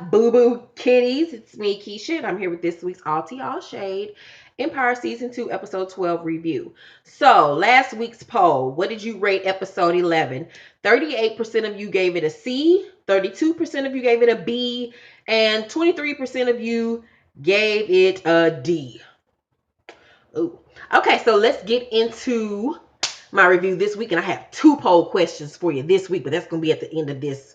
Boo Boo Kitties? It's me, Keisha, and I'm here with this week's All Tea All Shade Empire Season 2, Episode 12 review. So, last week's poll, what did you rate Episode 11? 38% of you gave it a C, 32% of you gave it a B, and 23% of you gave it a D. Ooh. Okay, so let's get into my review this week, and I have two poll questions for you this week, but that's gonna be at the end of this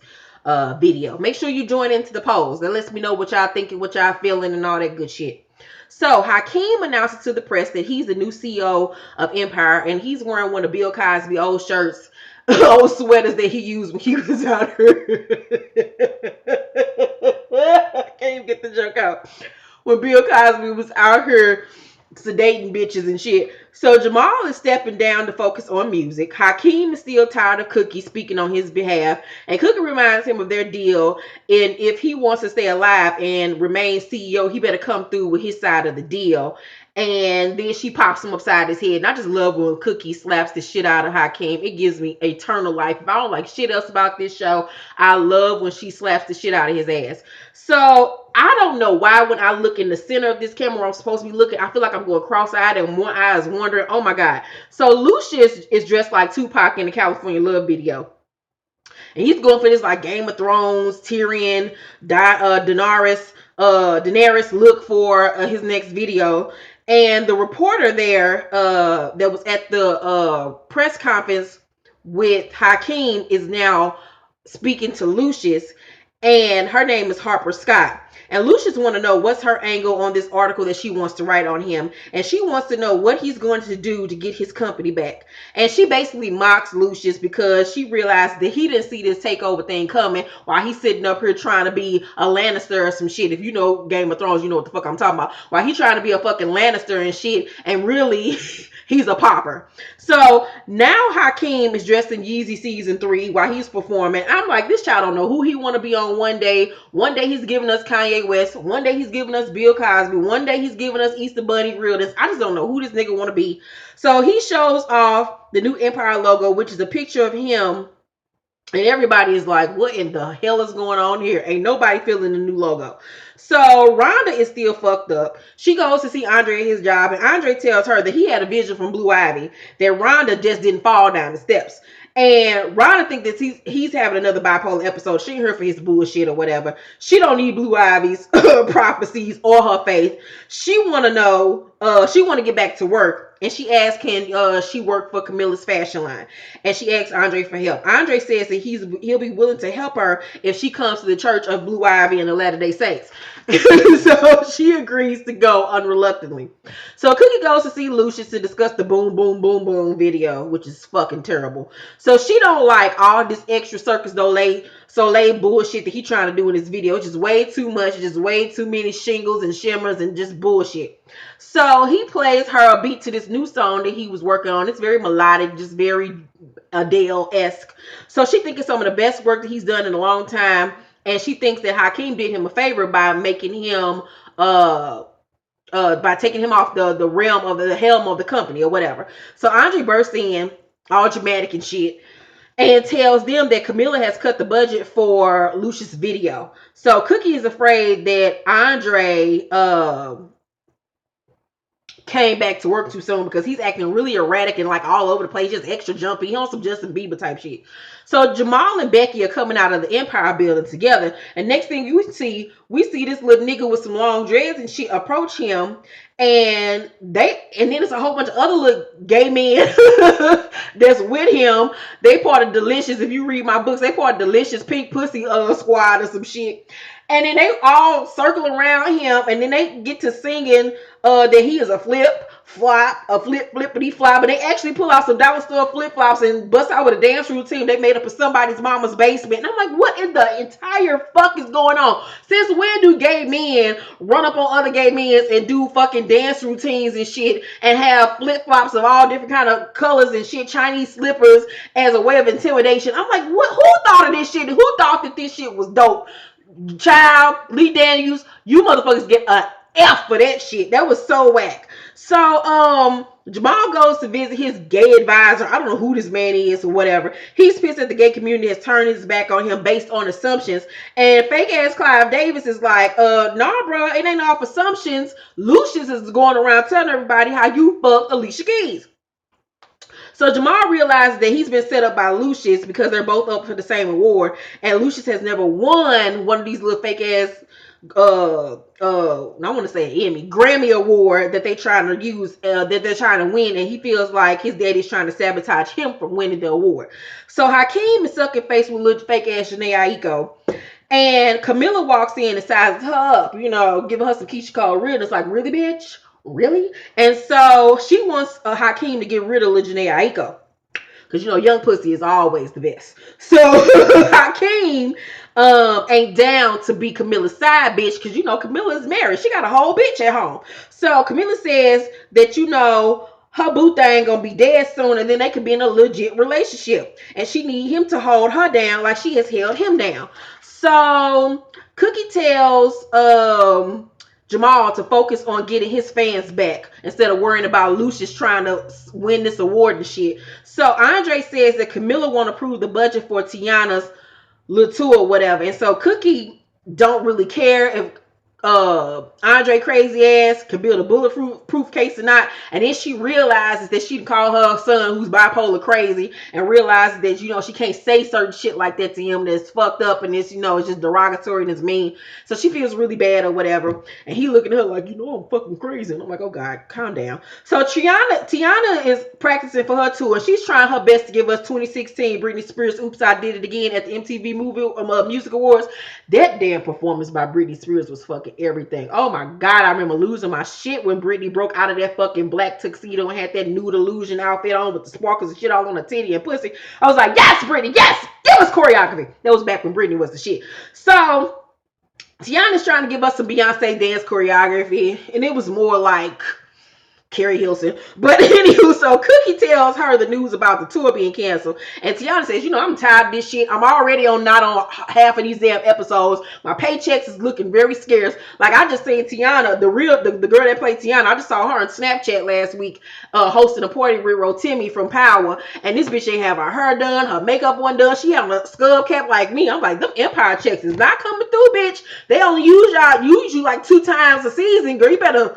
video. Make sure you join into the polls. That lets me know what y'all thinking, what y'all feeling, and all that good shit. So Hakeem announces to the press that he's the new CEO of Empire, and he's wearing one of Bill Cosby old shirts, old sweaters that he used when he was out here. I can't even get the joke out. When Bill Cosby was out here sedating bitches and shit. So Jamal is stepping down to focus on music. Hakeem is still tired of Cookie speaking on his behalf, and Cookie reminds him of their deal. And if he wants to stay alive and remain CEO, he better come through with his side of the deal. And then she pops him upside his head. And I just love when Cookie slaps the shit out of Hakeem. It gives me eternal life. If I don't like shit else about this show, I love when she slaps the shit out of his ass. So I don't know why when I look in the center of this camera, I'm supposed to be looking, I feel like I'm going cross-eyed and one eye is wandering. Oh my God. So Lucius is dressed like Tupac in the California Love video. And he's going for this like Game of Thrones, Tyrion, Daenerys look for his next video. And the reporter there that was at the press conference with Hakeem is now speaking to Lucius, and her name is Harper Scott. And Lucius want to know what's her angle on this article that she wants to write on him, and she wants to know what he's going to do to get his company back. And she basically mocks Lucius because she realized that he didn't see this takeover thing coming while he's sitting up here trying to be a Lannister or some shit. If you know Game of Thrones, you know what the fuck I'm talking about. While he's trying to be a fucking Lannister and shit, and really he's a pauper. So now Hakeem is dressed in Yeezy season 3 while he's performing. I'm like, this child don't know who he want to be on one day. One day he's giving us Kanye West. One day he's giving us Bill Cosby. One day he's giving us Easter Bunny realness. I just don't know who this nigga want to be. So he shows off the new Empire logo, which is a picture of him. And everybody is like, what in the hell is going on here? Ain't nobody feeling the new logo. So Rhonda is still fucked up. She goes to see Andre at his job, and Andre tells her that he had a vision from Blue Ivy, that Rhonda just didn't fall down the steps. And Rhonda thinks that he's having another bipolar episode. She ain't here for his bullshit or whatever. She don't need Blue Ivy's prophecies or her faith. She want to know, she want to get back to work. And she asks, can she work for Camila's fashion line? And she asks Andre for help. Andre says that he'll be willing to help her if she comes to the Church of Blue Ivy and the Latter-day Saints. So she agrees to go unreluctantly. So Cookie goes to see Lucius to discuss the boom, boom, boom, boom video, which is fucking terrible. So she don't like all this extra circus Soleil bullshit that he trying to do in this video. It's just way too much. Just way too many shingles and shimmers and just bullshit. So he plays her a beat to this new song that he was working on. It's very melodic, just very Adele-esque. So she thinks it's some of the best work that he's done in a long time. And she thinks that Hakeem did him a favor by making him by taking him off the realm of the helm of the company or whatever. So Andre bursts in, all dramatic and shit, and tells them that Camila has cut the budget for Lucius' video. So Cookie is afraid that Andre came back to work too soon because he's acting really erratic and like all over the place, just extra jumpy. He on some Justin Bieber type shit. So Jamal and Becky are coming out of the Empire building together, and next thing we see this little nigga with some long dreads and she approach him, and then it's a whole bunch of other little gay men that's with him. They part of Delicious. If you read my books, they part of Delicious Pink Pussy squad or some shit. And then they all circle around him, and then they get to singing that he is a flippity flop, but they actually pull out some dollar store flip flops and bust out with a dance routine they made up in somebody's mama's basement. And I'm like, what in the entire fuck is going on? Since when do gay men run up on other gay men and do fucking dance routines and shit and have flip flops of all different kind of colors and shit, Chinese slippers as a way of intimidation? I'm like, what? Who thought of this shit? Who thought that this shit was dope? Child, Lee Daniels, you motherfuckers get a F for that shit. That was so whack. So Jamal goes to visit his gay advisor. I don't know who this man is or whatever. He's pissed that the gay community has turned his back on him based on assumptions. And fake ass Clive Davis is like, nah, bro, it ain't off assumptions. Lucius is going around telling everybody how you fucked Alicia Keys. So Jamal realizes that he's been set up by Lucius because they're both up for the same award, and Lucius has never won one of these little fake ass I want to say Emmy, Grammy award that they trying to use, that they're trying to win, and he feels like his daddy's trying to sabotage him from winning the award. So Hakeem is sucking face with little fake ass Janae Aiko. And Camila walks in and sizes her up, giving her some Keisha Cole real. It's like, really, bitch? Really? And so she wants Hakeem to get rid of Janae Aiko. Because, young pussy is always the best. So Hakeem ain't down to be Camilla's side bitch. Because, Camilla is married. She got a whole bitch at home. So Camilla says that, her boo thing gonna be dead soon, and then they could be in a legit relationship. And she need him to hold her down like she has held him down. So Cookie tells Jamal to focus on getting his fans back instead of worrying about Lucius trying to win this award and shit. So Andre says that Camila won't approve the budget for Tiana's little tour or whatever. And so Cookie don't really care if Andre crazy ass can build a bulletproof case or not. And then she realizes that she can call her son, who's bipolar, crazy, and realizes that she can't say certain shit like that to him that's fucked up, and it's it's just derogatory and it's mean. So she feels really bad or whatever, and he looking at her like, I'm fucking crazy. And I'm like, oh god, calm down. So Tiana is practicing for her tour, and she's trying her best to give us 2016 Britney Spears Oops I Did It Again at the MTV Music Awards. That damn performance by Britney Spears was fucking everything. Oh my god, I remember losing my shit when Britney broke out of that fucking black tuxedo and had that nude illusion outfit on with the sparkles and shit all on her titty and pussy. I was like, yes, Britney, yes! That was choreography. That was back when Britney was the shit. So Tiana's trying to give us some Beyonce dance choreography, and it was more like Carrie Hilson. But anywho, so Cookie tells her the news about the tour being canceled. And Tiana says, I'm tired of this shit. I'm already not on half of these damn episodes. My paychecks is looking very scarce. Like, I just seen Tiana, the girl that played Tiana, I just saw her on Snapchat last week, hosting a party with Rotimi from Power. And this bitch ain't have her hair done, her makeup wasn't done. She had a skull cap like me. I'm like, them Empire checks is not coming through, bitch. They only use you like 2 times a season, girl. You better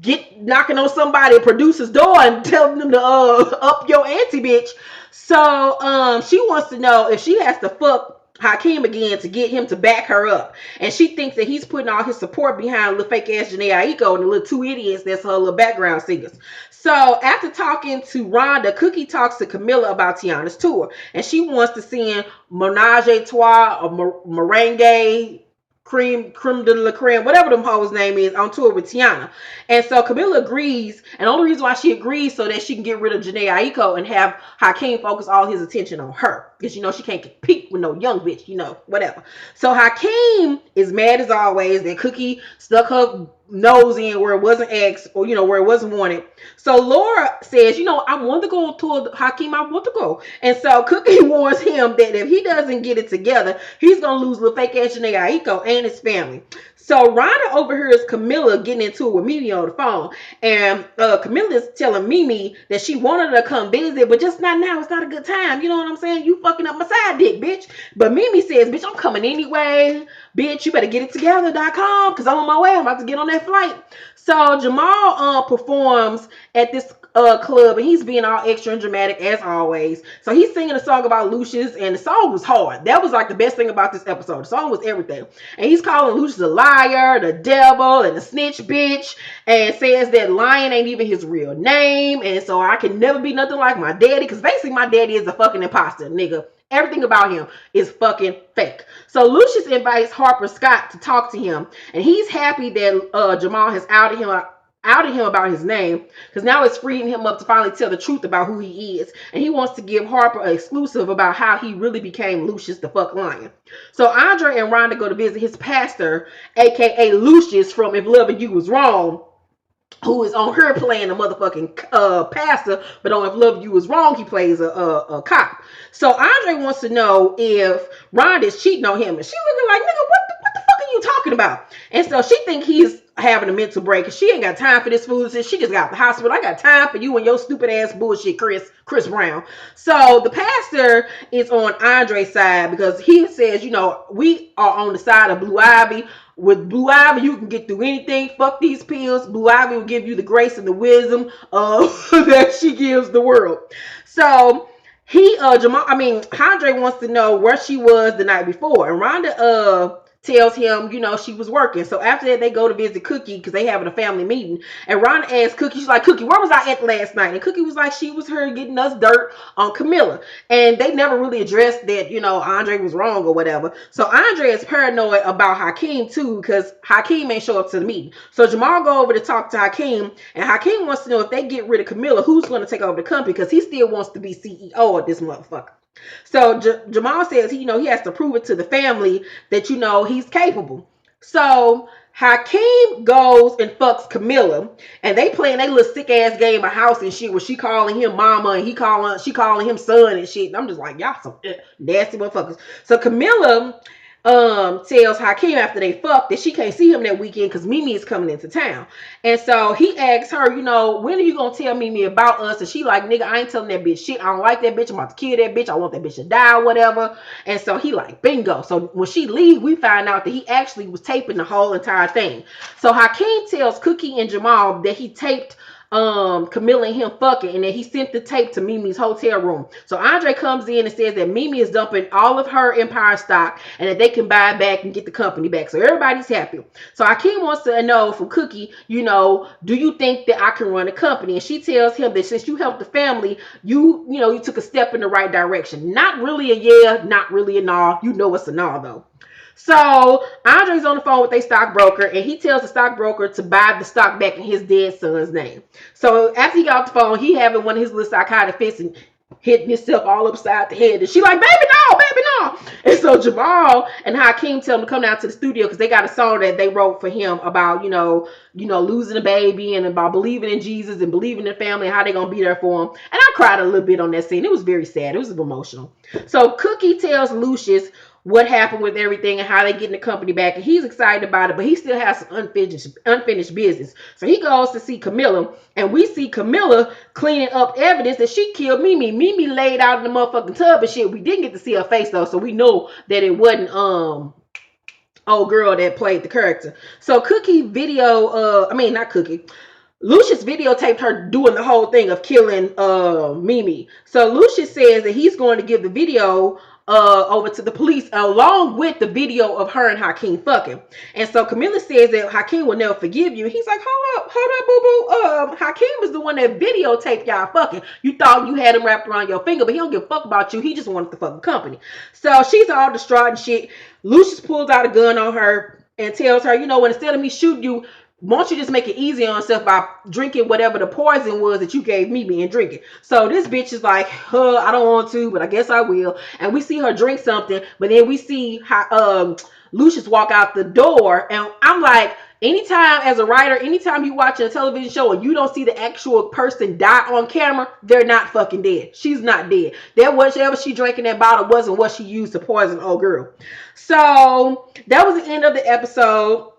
get knocking on somebody producer's door and telling them to up your ante, bitch. So she wants to know if she has to fuck Hakeem again to get him to back her up. And she thinks that he's putting all his support behind little fake ass Janae Aiko and the little 2 idiots that's her little background singers. So after talking to Rhonda, Cookie talks to Camila about Tiana's tour. And she wants to send Menage a Trois or Merengue, creme de la creme, whatever the hoe's name is, on tour with Tiana. And so Camila agrees, and the only reason why she agrees so that she can get rid of Janae Aiko and have Hakeem focus all his attention on her. Because she can't compete with no young bitch, whatever. So Hakeem is mad as always that Cookie stuck her nose in where it wasn't asked, or where it wasn't wanted. So Laura says, I want to go on tour, Hakeem, I want to go. And so Cookie warns him that if he doesn't get it together, he's gonna lose little fake ass Janae Aiko and his family. So Rhonda overhears Camila getting into it with Mimi on the phone, and Camila is telling Mimi that she wanted her to come visit, but just not now. It's not a good time. You know what I'm saying? You fucking up my side dick, bitch. But Mimi says, bitch, I'm coming anyway. Bitch, you better get it together.com, because I'm on my way. I'm about to get on that flight. So Jamal performs at this club, and he's being all extra and dramatic as always. So he's singing a song about Lucius, and the song was hard. That was like the best thing about this episode. The song was everything. And he's calling Lucius a liar, the devil, and a snitch bitch, and says that Lion ain't even his real name, and so I can never be nothing like my daddy, because basically my daddy is a fucking imposter, nigga. Everything about him is fucking fake. So Lucius invites Harper Scott to talk to him, and he's happy that Jamal has outed him about his name, because now it's freeing him up to finally tell the truth about who he is. And he wants to give Harper an exclusive about how he really became Lucius the fuck Lion. So Andre and Rhonda go to visit his pastor, aka Lucius from If Loving You Was Wrong, who is on her playing a motherfucking pastor, but on If Love You Was Wrong, he plays a cop. So Andre wants to know if Rhonda is cheating on him, and she's looking like, nigga, what the fuck are you talking talking about? And so she think he's having a mental break, and she ain't got time for this foolishness. She just got out the hospital. I got time for you and your stupid ass bullshit, Chris Brown. So the pastor is on Andre's side because he says, we are on the side of Blue Ivy. With Blue Ivy, you can get through anything. Fuck these pills. Blue Ivy will give you the grace and the wisdom that she gives the world. So Andre wants to know where she was the night before, and Rhonda tells him, she was working. So after that, they go to visit Cookie because they having a family meeting. And Rhonda asks Cookie, she's like, Cookie, where was I at last night? And Cookie was like, she was here getting us dirt on Camila. And they never really addressed that, Andre was wrong or whatever. So Andre is paranoid about Hakeem too, because Hakeem ain't show up to the meeting. So Jamal go over to talk to Hakeem, and Hakeem wants to know if they get rid of Camila, who's going to take over the company, because he still wants to be CEO of this motherfucker. So Jamal says he has to prove it to the family that he's capable. So Hakeem goes and fucks Camila, and they playing a little sick ass game of house and shit where she calling him mama and she calling him son and shit. And I'm just like, y'all some nasty motherfuckers. So Camila tells Hakeem after they fuck that she can't see him that weekend because Mimi is coming into town. And so he asks her, when are you gonna tell Mimi about us? And she like, nigga, I ain't telling that bitch shit. I don't like that bitch. I'm about to kill that bitch. I want that bitch to die or whatever. And so he like, bingo. So when she leaves, we find out that he actually was taping the whole entire thing. So Hakeem tells Cookie and Jamal that he taped Camila and him fucking, and then he sent the tape to Mimi's hotel room. So Andre comes in and says that Mimi is dumping all of her Empire stock and that they can buy it back and get the company back. So everybody's happy. So Hakeem wants to know from Cookie, do you think that I can run a company? And she tells him that since you helped the family, you took a step in the right direction. Not really a yeah, not really a nah. It's a nah though. So Andre's on the phone with a stockbroker, and he tells the stockbroker to buy the stock back in his dead son's name. So after he got off the phone, he having one of his little psychotic fits and hitting himself all upside the head. And she like, baby, no, baby, no. And so Jamal and Hakeem tell him to come down to the studio because they got a song that they wrote for him about, losing a baby and about believing in Jesus and believing in family and how they gonna be there for him. And I cried a little bit on that scene. It was very sad. It was emotional. So Cookie tells Lucius what happened with everything and how they get the company back, and he's excited about it, but he still has some unfinished business. So he goes to see Camila, and we see Camila cleaning up evidence that she killed Mimi. Mimi laid out in the motherfucking tub and shit. We didn't get to see her face though, so we know that it wasn't old girl that played the character. So Cookie not Cookie. Lucius videotaped her doing the whole thing of killing Mimi. So Lucius says that he's going to give the video over to the police along with the video of her and Hakeem fucking. And so Camila says that Hakeem will never forgive you. He's like, hold up, boo boo. Hakeem is the one that videotaped y'all fucking. You thought you had him wrapped around your finger, but he don't give a fuck about you. He just wanted the fucking company. So she's all distraught and shit. Lucius pulls out a gun on her and tells her, when instead of me shooting you, won't you just make it easy on yourself by drinking whatever the poison was that you gave me and drink it? So this bitch is like, I don't want to, but I guess I will. And we see her drink something, but then we see how Lucius walk out the door, and I'm like, anytime as a writer, anytime you watch a television show and you don't see the actual person die on camera, they're not fucking dead. She's not dead. That whatever she drank in that bottle wasn't what she used to poison old girl. So that was the end of the episode.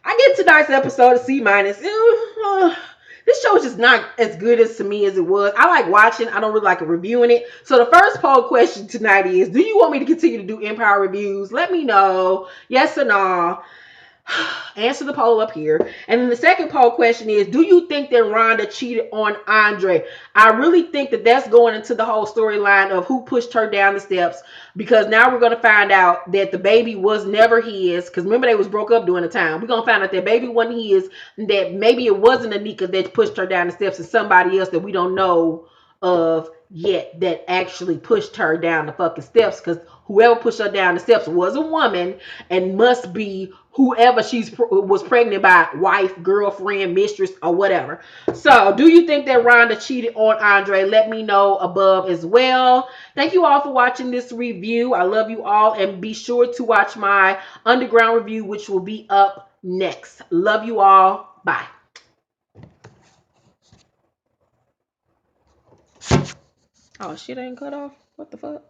I get tonight's episode of C minus. This show is just not as good as to me as it was. I like watching. I don't really like reviewing it. So the first poll question tonight is, do you want me to continue to do Empire reviews? Let me know. Yes or no. Answer the poll up here. And then the second poll question is, do you think that Rhonda cheated on Andre? I really think that that's going into the whole storyline of who pushed her down the steps, because now we're going to find out that the baby was never his, because remember they was broke up during the time. We're going to find out that baby wasn't his, and that maybe it wasn't Anika that pushed her down the steps, and somebody else that we don't know of yet that actually pushed her down the fucking steps, because whoever pushed her down the steps was a woman and must be whoever was pregnant by, wife, girlfriend, mistress, or whatever. So do you think that Rhonda cheated on Andre? Let me know above as well. Thank you all for watching this review. I love you all, and be sure to watch my underground review, which will be up next. Love you all. Bye. Oh, shit ain't cut off? What the fuck?